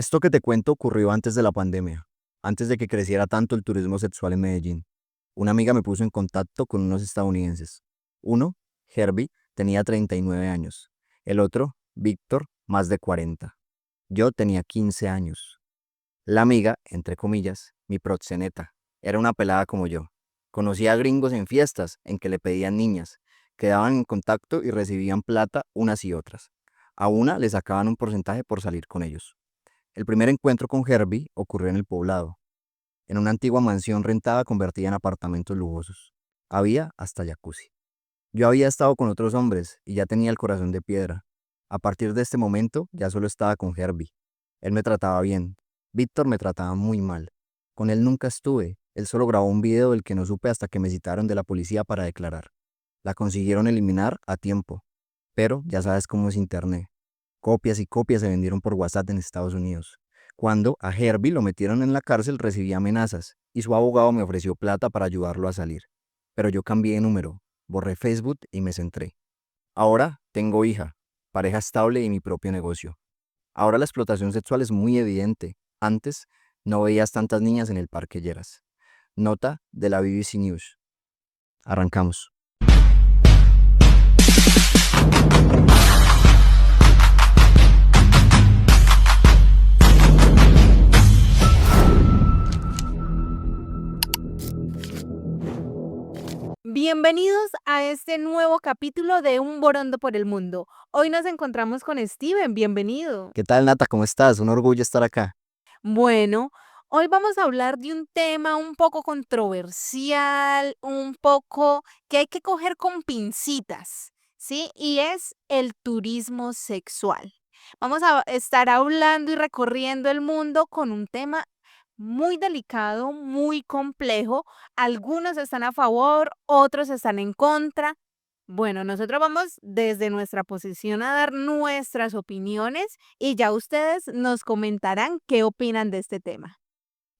Esto que te cuento ocurrió antes de la pandemia, antes de que creciera tanto el turismo sexual en Medellín. Una amiga me puso en contacto con unos estadounidenses. Uno, Herbie, tenía 39 años. El otro, Víctor, más de 40. Yo tenía 15 años. La amiga, entre comillas, mi proxeneta, era una pelada como yo. Conocía a gringos en fiestas en que le pedían niñas, quedaban en contacto y recibían plata unas y otras. A una le sacaban un porcentaje por salir con ellos. El primer encuentro con Herbie ocurrió en el poblado, en una antigua mansión rentada convertida en apartamentos lujosos. Había hasta jacuzzi. Yo había estado con otros hombres y ya tenía el corazón de piedra. A partir de este momento ya solo estaba con Herbie. Él me trataba bien. Víctor me trataba muy mal. Con él nunca estuve. Él solo grabó un video del que no supe hasta que me citaron de la policía para declarar. La consiguieron eliminar a tiempo. Pero ya sabes cómo es internet. Copias y copias se vendieron por WhatsApp en Estados Unidos. Cuando a Herbie lo metieron en la cárcel recibía amenazas y su abogado me ofreció plata para ayudarlo a salir. Pero yo cambié de número, borré Facebook y me centré. Ahora tengo hija, pareja estable y mi propio negocio. Ahora la explotación sexual es muy evidente. Antes no veías tantas niñas en el parque Lleras. Nota de la BBC News. Arrancamos. Bienvenidos a este nuevo capítulo de Un Borondo por el Mundo. Hoy nos encontramos con Steven, bienvenido. ¿Qué tal, Nata? ¿Cómo estás? Un orgullo estar acá. Bueno, hoy vamos a hablar de un tema un poco controversial, un poco que hay que coger con pincitas, ¿sí? Y es el turismo sexual. Vamos a estar hablando y recorriendo el mundo con un tema muy delicado, muy complejo. Algunos están a favor, otros están en contra. Bueno, nosotros vamos desde nuestra posición a dar nuestras opiniones y ya ustedes nos comentarán qué opinan de este tema.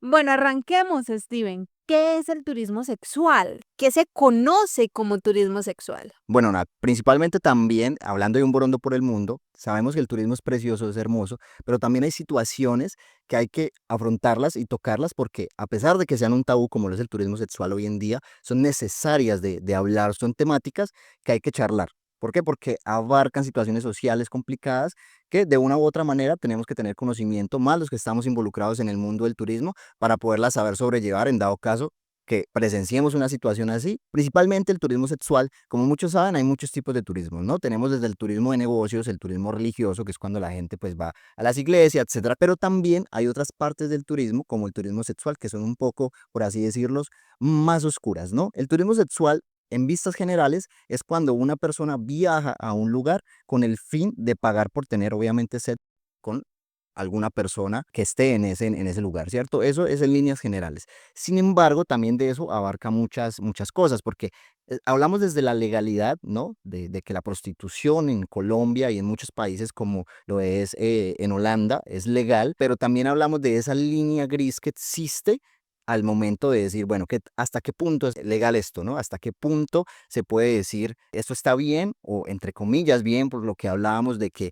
Bueno, arranquemos, Steven. ¿Qué es el turismo sexual? ¿Qué se conoce como turismo sexual? Bueno, principalmente también, hablando de un borondo por el mundo, sabemos que el turismo es precioso, es hermoso, pero también hay situaciones que hay que afrontarlas y tocarlas porque a pesar de que sean un tabú como lo es el turismo sexual hoy en día, son necesarias de hablar, son temáticas que hay que charlar. ¿Por qué? Porque abarcan situaciones sociales complicadas que de una u otra manera tenemos que tener conocimiento, más los que estamos involucrados en el mundo del turismo, para poderlas saber sobrellevar en dado caso que presenciemos una situación así, principalmente el turismo sexual. Como muchos saben, hay muchos tipos de turismo, ¿no? Tenemos desde el turismo de negocios, el turismo religioso, que es cuando la gente pues va a las iglesias, etcétera, pero también hay otras partes del turismo, como el turismo sexual, que son un poco, por así decirlos, más oscuras, ¿no? El turismo sexual, en vistas generales, es cuando una persona viaja a un lugar con el fin de pagar por tener, obviamente, sexo con alguna persona que esté en ese lugar, ¿cierto? Eso es en líneas generales. Sin embargo, también de eso abarca muchas cosas, porque hablamos desde la legalidad, ¿no? De que la prostitución en Colombia y en muchos países como lo es en Holanda es legal, pero también hablamos de esa línea gris que existe al momento de decir, bueno, hasta qué punto es legal esto, ¿no? Hasta qué punto se puede decir esto está bien o entre comillas bien, por lo que hablábamos de que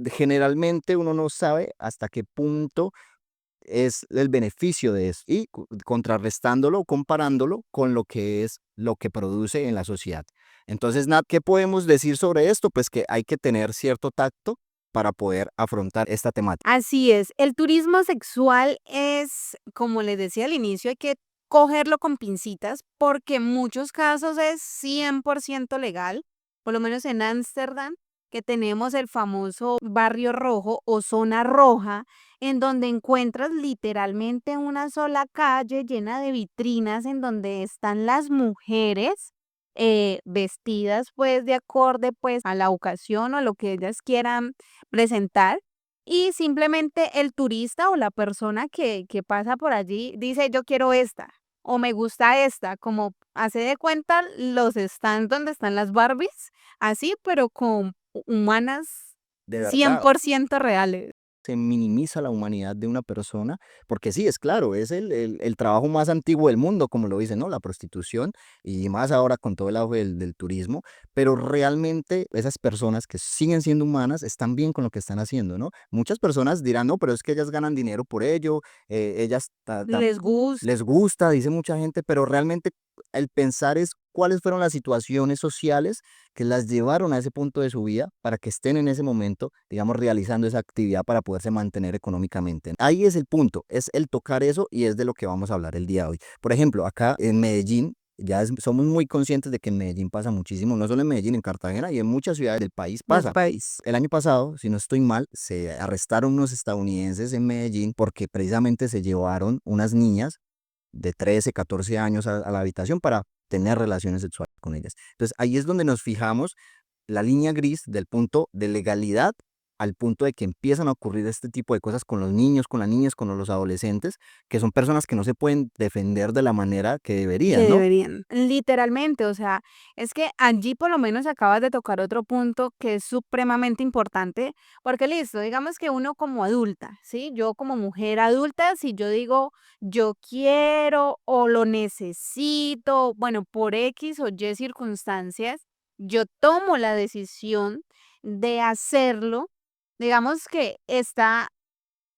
generalmente uno no sabe hasta qué punto es el beneficio de eso y contrarrestándolo, comparándolo con lo que es lo que produce en la sociedad. Entonces, Nat, ¿qué podemos decir sobre esto? Pues que hay que tener cierto tacto para poder afrontar esta temática. Así es, el turismo sexual es, como les decía al inicio, hay que cogerlo con pincitas porque en muchos casos es 100% legal, por lo menos en Ámsterdam, que tenemos el famoso barrio rojo o zona roja, en donde encuentras literalmente una sola calle llena de vitrinas en donde están las mujeres vestidas pues de acorde pues a la ocasión o a lo que ellas quieran presentar y simplemente el turista o la persona que pasa por allí dice, yo quiero esta o me gusta esta, como hace de cuenta los stands donde están las Barbies, así, pero con humanas De cien verdad. por ciento reales. se minimiza la humanidad de una persona, porque sí, es claro, es el trabajo más antiguo del mundo, como lo dicen, ¿no? La prostitución, y más ahora con todo el auge del turismo, pero realmente esas personas que siguen siendo humanas están bien con lo que están haciendo, ¿no? Muchas personas dirán, no, pero es que ellas ganan dinero por ello, ellas Les gusta. les gusta, dice mucha gente, pero realmente el pensar es cuáles fueron las situaciones sociales que las llevaron a ese punto de su vida para que estén en ese momento, digamos, realizando esa actividad para poderse mantener económicamente. Ahí es el punto, es el tocar eso y es de lo que vamos a hablar el día de hoy. Por ejemplo, acá en Medellín, somos muy conscientes de que en Medellín pasa muchísimo, no solo en Medellín, en Cartagena y en muchas ciudades del país Del pasa. país. El año pasado, si no estoy mal, se arrestaron unos estadounidenses en Medellín porque precisamente se llevaron unas niñas de 13, 14 años a la habitación para tener relaciones sexuales con ellas. Entonces ahí es donde nos fijamos la línea gris del punto de legalidad al punto de que empiezan a ocurrir este tipo de cosas con los niños, con las niñas, con los adolescentes, que son personas que no se pueden defender de la manera que Que deberían, ¿no? deberían. Literalmente, o sea, es que allí por lo menos acabas de tocar otro punto que es supremamente importante, porque listo, digamos que uno como adulta, ¿sí? Yo como mujer adulta, si yo digo yo quiero o lo necesito, bueno, por X o Y circunstancias, yo tomo la decisión de hacerlo, digamos que está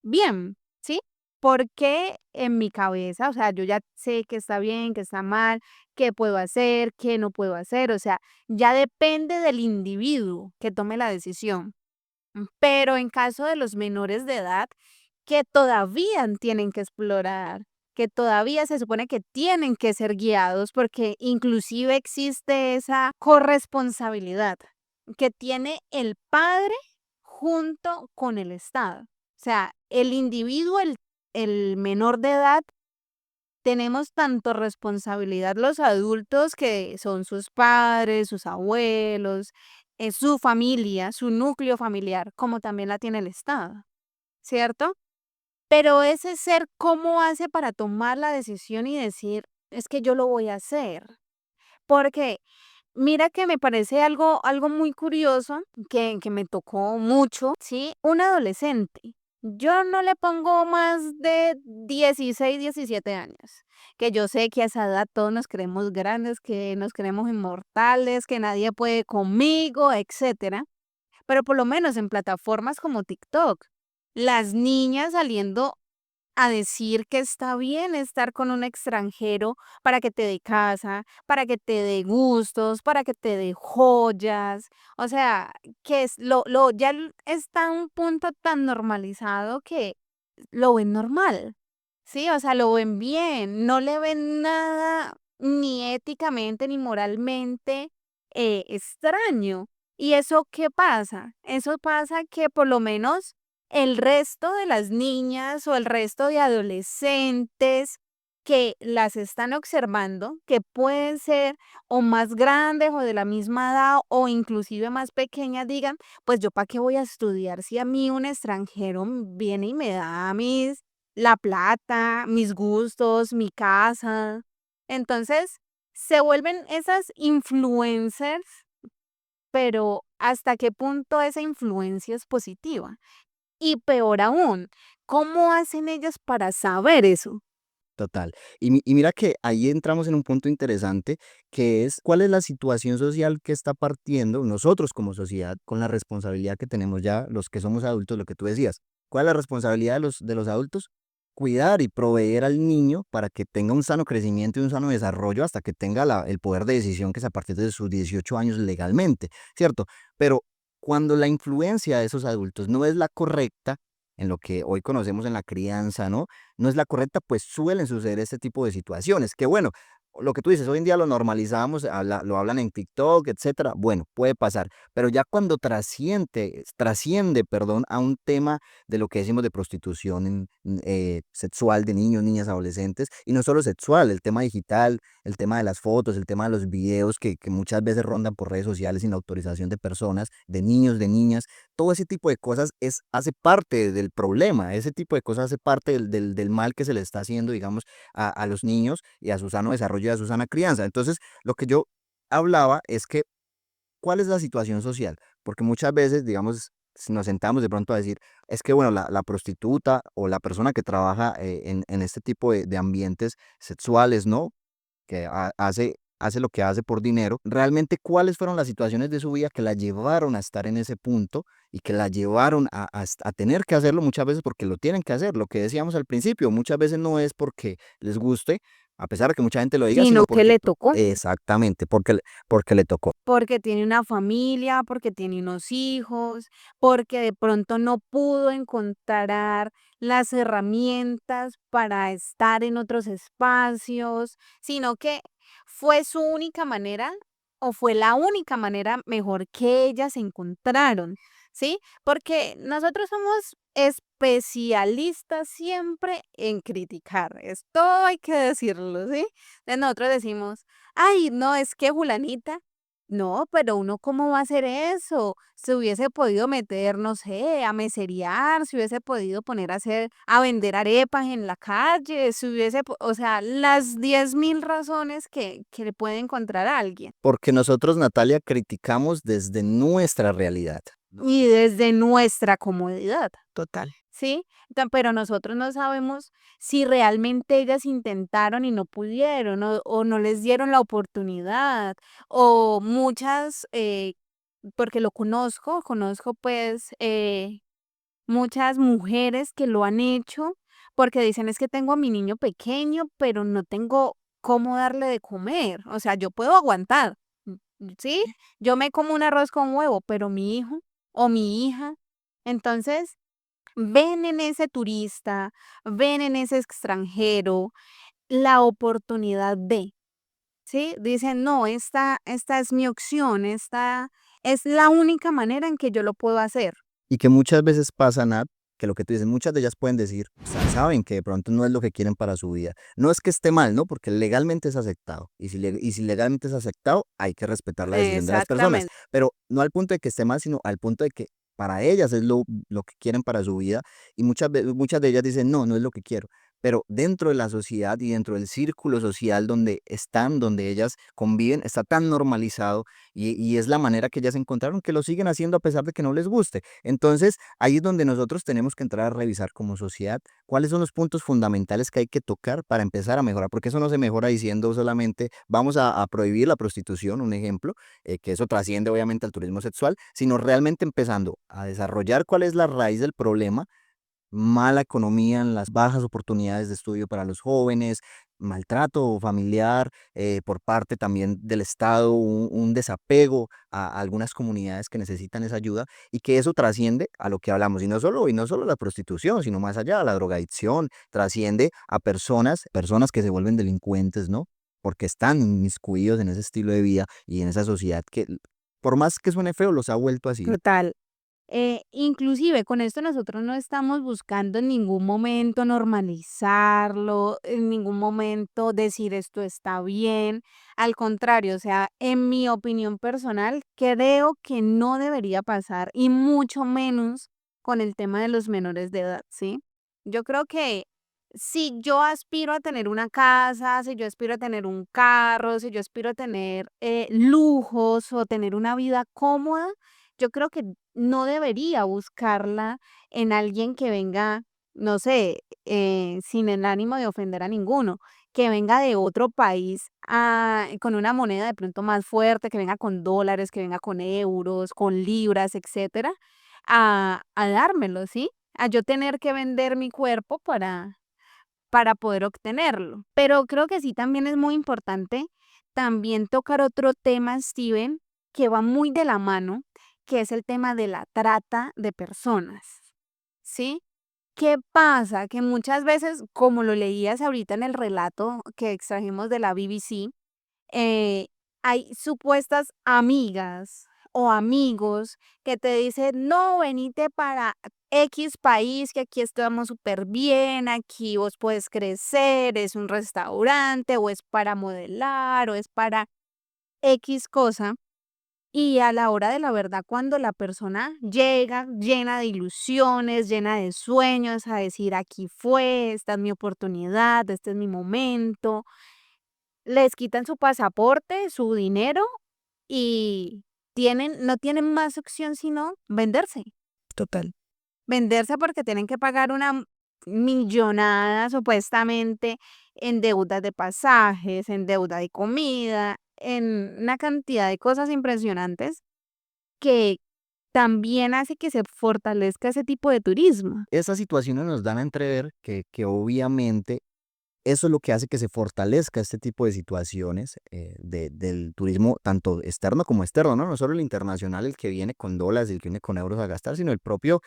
bien, ¿sí? Porque en mi cabeza, o sea, yo ya sé que está bien, que está mal, qué puedo hacer, qué no puedo hacer, o sea, ya depende del individuo que tome la decisión. Pero en caso de los menores de edad, que todavía tienen que explorar, que todavía se supone que tienen que ser guiados, porque inclusive existe esa corresponsabilidad que tiene el padre junto con el Estado. O sea, el individuo, el menor de edad, tenemos tanto responsabilidad los adultos que son sus padres, sus abuelos, su familia, su núcleo familiar, como también la tiene el Estado, ¿cierto? Pero ese ser, ¿cómo hace para tomar la decisión y decir, es que yo lo voy a hacer? Porque mira que me parece algo muy curioso que me tocó mucho, ¿sí? Un adolescente. Yo no le pongo más de 16, 17 años, que yo sé que a esa edad todos nos creemos grandes, que nos creemos inmortales, que nadie puede conmigo, etcétera. Pero por lo menos en plataformas como TikTok, las niñas saliendo a decir que está bien estar con un extranjero para que te dé casa, para que te dé gustos, para que te dé joyas. O sea, que es ya está a un punto tan normalizado que lo ven normal. Sí, o sea, lo ven bien, no le ven nada ni éticamente ni moralmente extraño. ¿Y eso qué pasa? Eso pasa que por lo menos el resto de las niñas o el resto de adolescentes que las están observando, que pueden ser o más grandes o de la misma edad o inclusive más pequeñas, digan, pues yo para qué voy a estudiar si a mí un extranjero viene y me da la plata, mis gustos, mi casa. Entonces, se vuelven esas influencers, pero ¿hasta qué punto esa influencia es positiva? Y peor aún, ¿cómo hacen ellas para saber eso? Total. Y mira que ahí entramos en un punto interesante, que es cuál es la situación social que está partiendo nosotros como sociedad con la responsabilidad que tenemos ya los que somos adultos, lo que tú decías. ¿Cuál es la responsabilidad de los adultos? Cuidar y proveer al niño para que tenga un sano crecimiento y un sano desarrollo hasta que tenga el poder de decisión que es a partir de sus 18 años legalmente, ¿cierto? Pero cuando la influencia de esos adultos no es la correcta, en lo que hoy conocemos en la crianza, ¿no? No es la correcta, pues suelen suceder este tipo de situaciones. Que bueno, lo que tú dices, hoy en día lo normalizamos, lo hablan en TikTok, etcétera. Bueno, puede pasar, pero ya cuando trasciende, perdón, a un tema de lo que decimos de prostitución sexual de niños, niñas, adolescentes, y no solo sexual, el tema digital, el tema de las fotos, el tema de los videos que muchas veces rondan por redes sociales sin la autorización de personas, de niños, de niñas, todo ese tipo de cosas hace parte del problema, ese tipo de cosas hace parte del mal que se le está haciendo, digamos, a los niños y a su sano desarrollo y a su sana crianza. Entonces, lo que yo hablaba es que, ¿cuál es la situación social? Porque muchas veces, digamos, si nos sentamos de pronto a decir, es que, bueno, la prostituta o la persona que trabaja en este tipo de ambientes sexuales, ¿no? Que hace lo que hace por dinero, realmente cuáles fueron las situaciones de su vida que la llevaron a estar en ese punto y que la llevaron a tener que hacerlo muchas veces porque lo tienen que hacer. Lo que decíamos al principio, muchas veces no es porque les guste, a pesar de que mucha gente lo diga, sino sino que porque, le tocó. exactamente, porque le tocó. Porque tiene una familia, porque tiene unos hijos, porque de pronto no pudo encontrar las herramientas para estar en otros espacios, sino que fue su única manera o fue la única manera mejor que ellas encontraron, ¿sí? Porque nosotros somos especialistas siempre en criticar, esto hay que decirlo, ¿sí? Nosotros decimos, ay, no, es que Julanita no, pero uno cómo va a hacer eso. Se hubiese podido meter, no sé, a meserear, se hubiese podido poner a vender arepas en la calle, o sea, las 10.000 razones que le puede encontrar a alguien. Porque nosotros, Natalia, criticamos desde nuestra realidad, ¿no? Y desde nuestra comodidad. Total. ¿Sí? Pero nosotros no sabemos si realmente ellas intentaron y no pudieron, o no les dieron la oportunidad, o muchas, porque lo conozco pues muchas mujeres que lo han hecho porque dicen es que tengo a mi niño pequeño, pero no tengo cómo darle de comer. O sea, yo puedo aguantar, ¿sí? Yo me como un arroz con huevo, pero mi hijo o mi hija, entonces ven en ese turista, ven en ese extranjero la oportunidad de, ¿sí? Dicen, no, esta es mi opción, esta es la única manera en que yo lo puedo hacer. Y que muchas veces pasa, Nat, que lo que tú dices, muchas de ellas pueden decir, o sea, saben que de pronto no es lo que quieren para su vida. No es que esté mal, ¿no? Porque legalmente es aceptado. Y si legalmente es aceptado, hay que respetar la decisión de las personas. Exactamente. Pero no al punto de que esté mal, sino al punto de que para ellas es lo que quieren para su vida. Y muchas de ellas dicen, no, no es lo que quiero. Pero dentro de la sociedad y dentro del círculo social donde están, donde ellas conviven, está tan normalizado y es la manera que ellas encontraron que lo siguen haciendo a pesar de que no les guste. Entonces, ahí es donde nosotros tenemos que entrar a revisar como sociedad cuáles son los puntos fundamentales que hay que tocar para empezar a mejorar, porque eso no se mejora diciendo solamente vamos a prohibir la prostitución, un ejemplo, que eso trasciende obviamente al turismo sexual, sino realmente empezando a desarrollar cuál es la raíz del problema: mala economía, en las bajas oportunidades de estudio para los jóvenes, maltrato familiar por parte también del Estado, un desapego a algunas comunidades que necesitan esa ayuda y que eso trasciende a lo que hablamos, y no solo la prostitución, sino más allá, la drogadicción, trasciende a personas que se vuelven delincuentes, ¿no? Porque están inmiscuidos en ese estilo de vida y en esa sociedad que, por más que suene feo, los ha vuelto así. Total. Inclusive con esto nosotros no estamos buscando en ningún momento normalizarlo, en ningún momento decir esto está bien. Al contrario, o sea, en mi opinión personal, creo que no debería pasar y mucho menos con el tema de los menores de edad, ¿sí? Yo creo que si yo aspiro a tener una casa, si yo aspiro a tener un carro, si yo aspiro a tener lujos o tener una vida cómoda, yo creo que no debería buscarla en alguien que venga, no sé, sin el ánimo de ofender a ninguno, que venga de otro país con una moneda de pronto más fuerte, que venga con dólares, que venga con euros, con libras, etcétera, a dármelo, ¿sí? A yo tener que vender mi cuerpo para poder obtenerlo. Pero creo que sí también es muy importante también tocar otro tema, Steven, que va muy de la mano, que es el tema de la trata de personas, ¿sí? ¿Qué pasa? Que muchas veces, como lo leías ahorita en el relato que extrajimos de la BBC, eh, hay supuestas amigas o amigos que te dicen, no, venite para X país, que aquí estamos súper bien, aquí vos puedes crecer, es un restaurante, o es para modelar, o es para X cosa. Y a la hora de la verdad, cuando la persona llega llena de ilusiones, llena de sueños, a decir, aquí fue, esta es mi oportunidad, este es mi momento, les quitan su pasaporte, su dinero y no tienen más opción sino venderse. Total. venderse porque tienen que pagar una millonada supuestamente en deudas de pasajes, en deuda de comida, en una cantidad de cosas impresionantes que también hace que se fortalezca ese tipo de turismo. Esas situaciones nos dan a entrever que obviamente eso es lo que hace que se fortalezca este tipo de situaciones del turismo, tanto externo como externo, ¿no? No solo el internacional, el que viene con dólares, el que viene con euros a gastar, sino el propio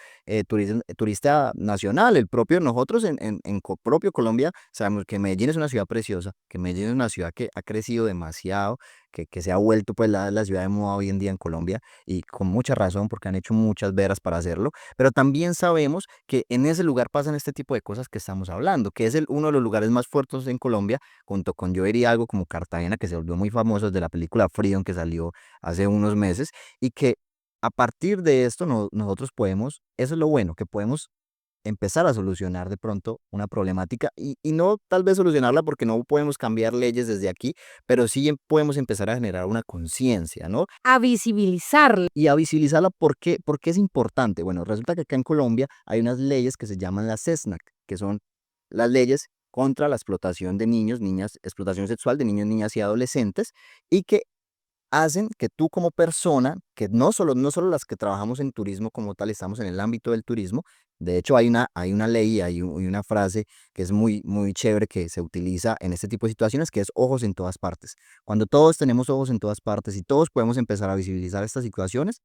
turista nacional, el propio nosotros propio Colombia, sabemos que Medellín es una ciudad preciosa, que Medellín es una ciudad que ha crecido demasiado, que se ha vuelto pues la ciudad de moda hoy en día en Colombia y con mucha razón porque han hecho muchas veras para hacerlo, pero también sabemos que en ese lugar pasan este tipo de cosas que estamos hablando, que es uno de los lugares más fuertes en Colombia, junto con yo diría algo como Cartagena, que se volvió muy famoso desde la película Freedom que salió hace unos meses, y que a partir de esto nosotros podemos, eso es lo bueno, que podemos empezar a solucionar de pronto una problemática y no tal vez solucionarla porque no podemos cambiar leyes desde aquí, pero sí podemos empezar a generar una conciencia, ¿no? A visibilizarlo. Y a visibilizarla. ¿Por qué es importante? Bueno, resulta que acá en Colombia hay unas leyes que se llaman las CESNAC, que son las leyes contra la explotación de niños, niñas, explotación sexual de niños, niñas y adolescentes, y que hacen que tú como persona, que no solo las que trabajamos en turismo como tal, estamos en el ámbito del turismo, de hecho hay una ley, y una frase que es muy, muy chévere que se utiliza en este tipo de situaciones, que es ojos en todas partes. Cuando todos tenemos ojos en todas partes y todos podemos empezar a visibilizar estas situaciones,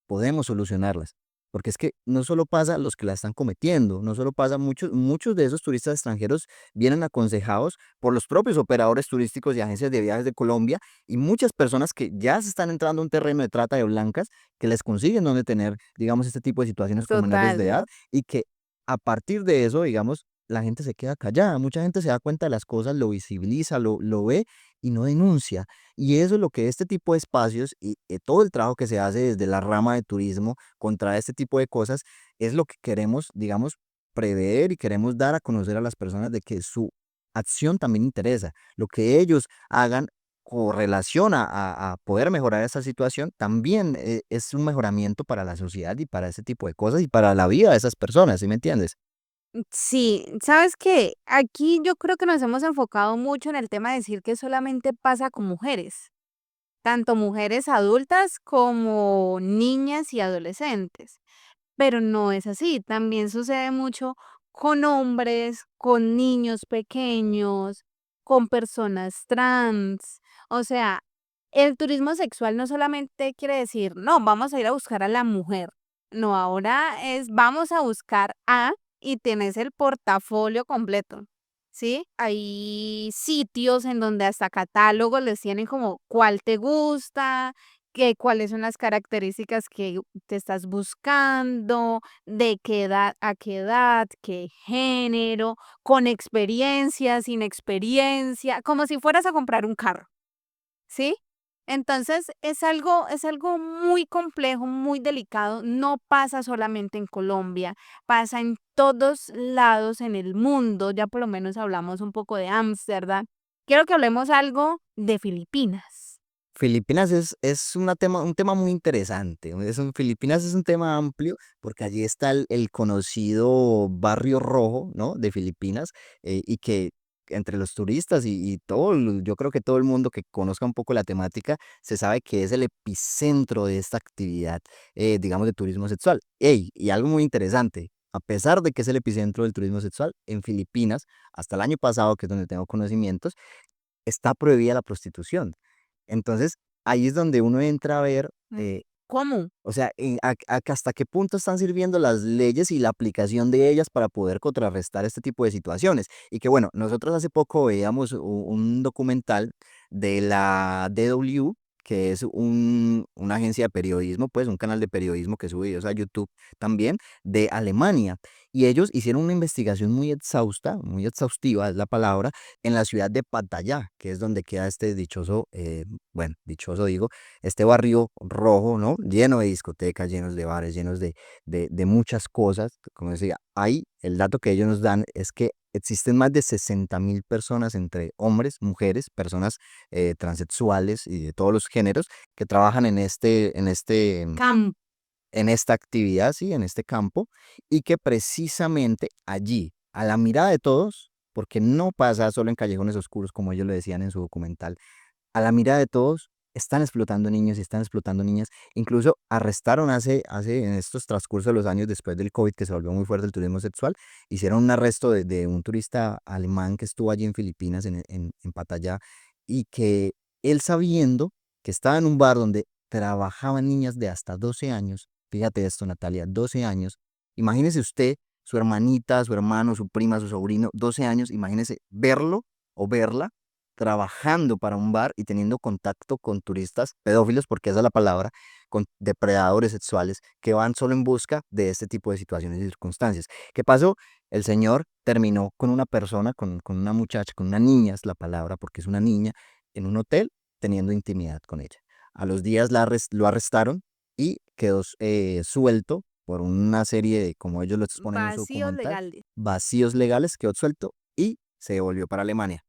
podemos solucionarlas. Porque es que no solo pasa a los que la están cometiendo, no solo pasa, muchos de esos turistas extranjeros vienen aconsejados por los propios operadores turísticos y agencias de viajes de Colombia y muchas personas que ya se están entrando a un terreno de trata de blancas que les consiguen donde tener, digamos, este tipo de situaciones con menores de Total. edad y que a partir de eso, digamos, la gente se queda callada, mucha gente se da cuenta de las cosas, lo visibiliza, lo ve y no denuncia. Y eso es lo que este tipo de espacios y todo el trabajo que se hace desde la rama de turismo contra este tipo de cosas es lo que queremos, digamos, prever y queremos dar a conocer a las personas de que su acción también interesa. Lo que ellos hagan correlaciona a poder mejorar esa situación, también es un mejoramiento para la sociedad y para ese tipo de cosas y para la vida de esas personas, ¿sí me entiendes? Sí, ¿sabes qué? Aquí yo creo que nos hemos enfocado mucho en el tema de decir que solamente pasa con mujeres, tanto mujeres adultas como niñas y adolescentes. Pero no es así, también sucede mucho con hombres, con niños pequeños, con personas trans. O sea, el turismo sexual no solamente quiere decir, no, vamos a ir a buscar a la mujer. No, ahora es vamos a buscar a y tienes el portafolio completo. ¿Sí? Hay sitios en donde hasta catálogos les tienen como cuál te gusta, cuáles son las características que te estás buscando, de qué edad a qué edad, qué género, con experiencia, sin experiencia, como si fueras a comprar un carro, ¿sí? Entonces es algo muy complejo, muy delicado, no pasa solamente en Colombia, pasa en todos lados en el mundo, ya por lo menos hablamos un poco de Ámsterdam. Quiero que hablemos algo de Filipinas. Filipinas es un tema muy interesante. Filipinas es un tema amplio porque allí está el conocido Barrio Rojo, ¿no? De Filipinas, y que entre los turistas y todo, yo creo que todo el mundo que conozca un poco la temática se sabe que es el epicentro de esta actividad, digamos, de turismo sexual. Ey, y algo muy interesante. A pesar de que es el epicentro del turismo sexual, en Filipinas, hasta el año pasado, que es donde tengo conocimientos, está prohibida la prostitución. Entonces, ahí es donde uno entra a ver, Mm, ¿cómo? o sea, hasta qué punto están sirviendo las leyes y la aplicación de ellas para poder contrarrestar este tipo de situaciones. Y que bueno, nosotros hace poco veíamos un documental de la DW, que es una agencia de periodismo, pues un canal de periodismo que sube videos a YouTube también, de Alemania. Y ellos hicieron una investigación muy exhausta, muy exhaustiva es la palabra, en la ciudad de Pattaya, que es donde queda este dichoso, bueno, dichoso digo, este barrio rojo, ¿no? Lleno de discotecas, llenos de bares, llenos de muchas cosas. Como decía, ahí el dato que ellos nos dan es que existen más de 60.000 personas entre hombres, mujeres, personas transexuales y de todos los géneros que trabajan en este Campo. en esta actividad, sí, en este campo, y que precisamente allí, a la mirada de todos, porque no pasa solo en callejones oscuros, como ellos lo decían en su documental, a la mirada de todos, están explotando niños y están explotando niñas. Incluso arrestaron en estos transcurso de los años después del COVID, que se volvió muy fuerte el turismo sexual, hicieron un arresto de un turista alemán que estuvo allí en Filipinas, en Pattaya, y que él sabiendo que estaba en un bar donde trabajaban niñas de hasta 12 años, fíjate esto, Natalia, 12 años, imagínese usted, su hermanita, su hermano, su prima, su sobrino, 12 años, imagínese verlo o verla trabajando para un bar y teniendo contacto con turistas pedófilos, porque esa es la palabra, con depredadores sexuales que van solo en busca de este tipo de situaciones y circunstancias. ¿Qué pasó? El señor terminó con una persona, con una muchacha, con una niña, es la palabra, porque es una niña, en un hotel teniendo intimidad con ella. A los días lo arrestaron y quedó suelto por una serie de, como ellos lo exponen en su Vacíos documental, legales. vacíos legales, quedó suelto y se devolvió para Alemania.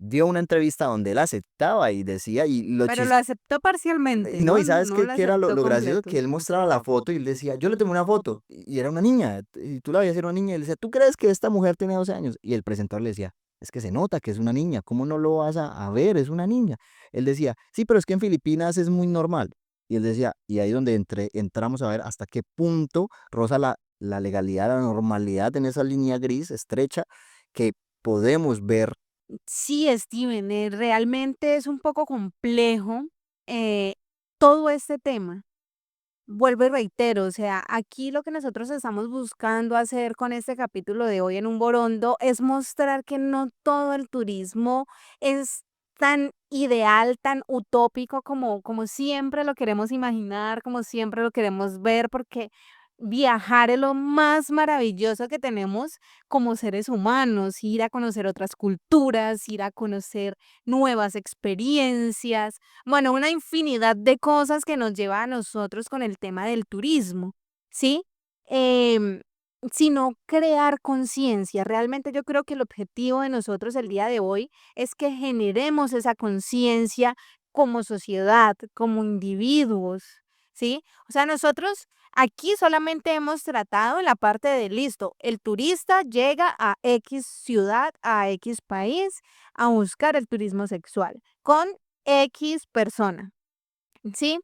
Dio una entrevista donde él aceptaba y decía, y lo Pero lo aceptó parcialmente, no, ¿no? y sabes No qué, lo qué era aceptó lo gracioso, completo. que él mostraba la foto y él decía, yo le tomé una foto, y era una niña, y tú la veías, era una niña, y él decía, ¿tú crees que esta mujer tiene 12 años? Y el presentador le decía, es que se nota que es una niña, ¿cómo no lo vas a ver? Es una niña. Él decía, sí, pero es que en Filipinas es muy normal. Y él decía, y ahí donde entramos a ver hasta qué punto roza la legalidad, la normalidad en esa línea gris estrecha que podemos ver. Sí, Steven, realmente es un poco complejo eh, todo este tema. Vuelvo y reitero, o sea, aquí lo que nosotros estamos buscando hacer con este capítulo de hoy en Un Borondo es mostrar que no todo el turismo es tan ideal, tan utópico como siempre lo queremos imaginar, como siempre lo queremos ver, porque viajar es lo más maravilloso que tenemos como seres humanos, ir a conocer otras culturas, ir a conocer nuevas experiencias, bueno, una infinidad de cosas que nos lleva a nosotros con el tema del turismo, ¿sí? Em, Sino crear conciencia. Realmente yo creo que el objetivo de nosotros el día de hoy es que generemos esa conciencia como sociedad, como individuos, ¿sí? O sea, nosotros aquí solamente hemos tratado en la parte de listo, el turista llega a X ciudad, a X país a buscar el turismo sexual con X persona, ¿sí?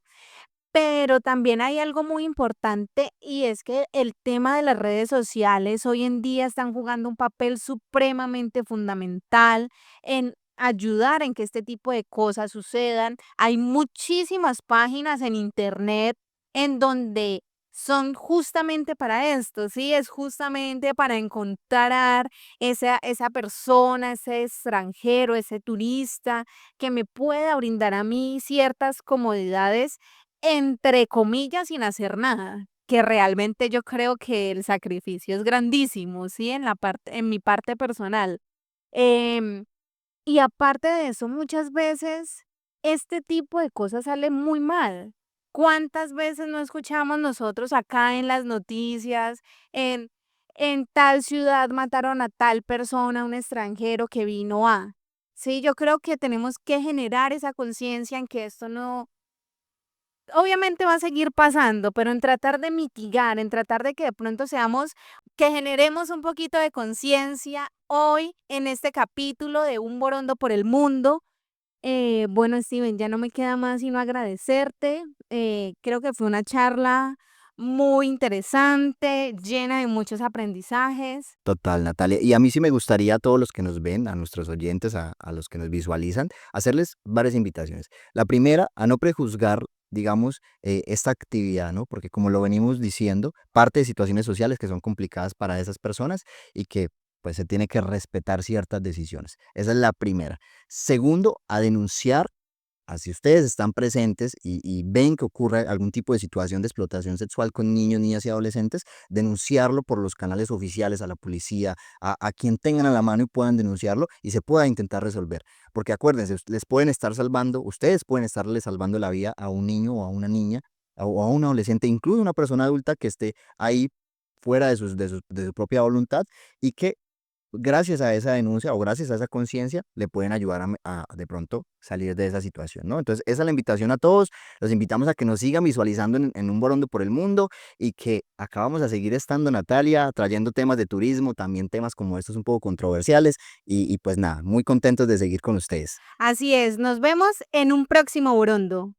Pero también hay algo muy importante y es que el tema de las redes sociales hoy en día están jugando un papel supremamente fundamental en ayudar en que este tipo de cosas sucedan. Hay muchísimas páginas en internet en donde son justamente para esto, ¿sí? Es justamente para encontrar esa persona, ese extranjero, ese turista que me pueda brindar a mí ciertas comodidades entre comillas, sin hacer nada, que realmente yo creo que el sacrificio es grandísimo, ¿sí? En mi parte personal. Em, y aparte de eso, muchas veces este tipo de cosas sale muy mal. ¿Cuántas veces no escuchamos nosotros acá en las noticias, en, en tal ciudad mataron a tal persona, un extranjero que vino a? Sí, yo creo que tenemos que generar esa conciencia en que esto no, obviamente va a seguir pasando, pero en tratar de mitigar, en tratar de que de pronto seamos, que generemos un poquito de conciencia hoy en este capítulo de Un Borondo por el Mundo. Bueno, Steven, ya no me queda más sino agradecerte. Creo que fue una charla muy interesante, llena de muchos aprendizajes. Total, Natalia. Y a mí sí me gustaría a todos los que nos ven, a nuestros oyentes, a los que nos visualizan, hacerles varias invitaciones. La primera, a no prejuzgar, digamos, esta actividad, ¿no? Porque como lo venimos diciendo, parte de situaciones sociales que son complicadas para esas personas y que pues se tiene que respetar ciertas decisiones. Esa es la primera. Segundo, a denunciar. Así ustedes están presentes y ven que ocurre algún tipo de situación de explotación sexual con niños, niñas y adolescentes, denunciarlo por los canales oficiales a la policía, a quien tengan a la mano y puedan denunciarlo y se pueda intentar resolver. Porque acuérdense, les pueden estar salvando, ustedes pueden estarle salvando la vida a un niño o a una niña o a un adolescente, incluso una persona adulta que esté ahí fuera de su propia voluntad y que gracias a esa denuncia o gracias a esa conciencia, le pueden ayudar a de pronto salir de esa situación, ¿no? Entonces, esa es la invitación a todos. Los invitamos a que nos sigan visualizando en Un Borondo por el Mundo y que acá vamos a seguir estando, Natalia, trayendo temas de turismo, también temas como estos un poco controversiales y pues nada, muy contentos de seguir con ustedes. Así es, nos vemos en un próximo Borondo.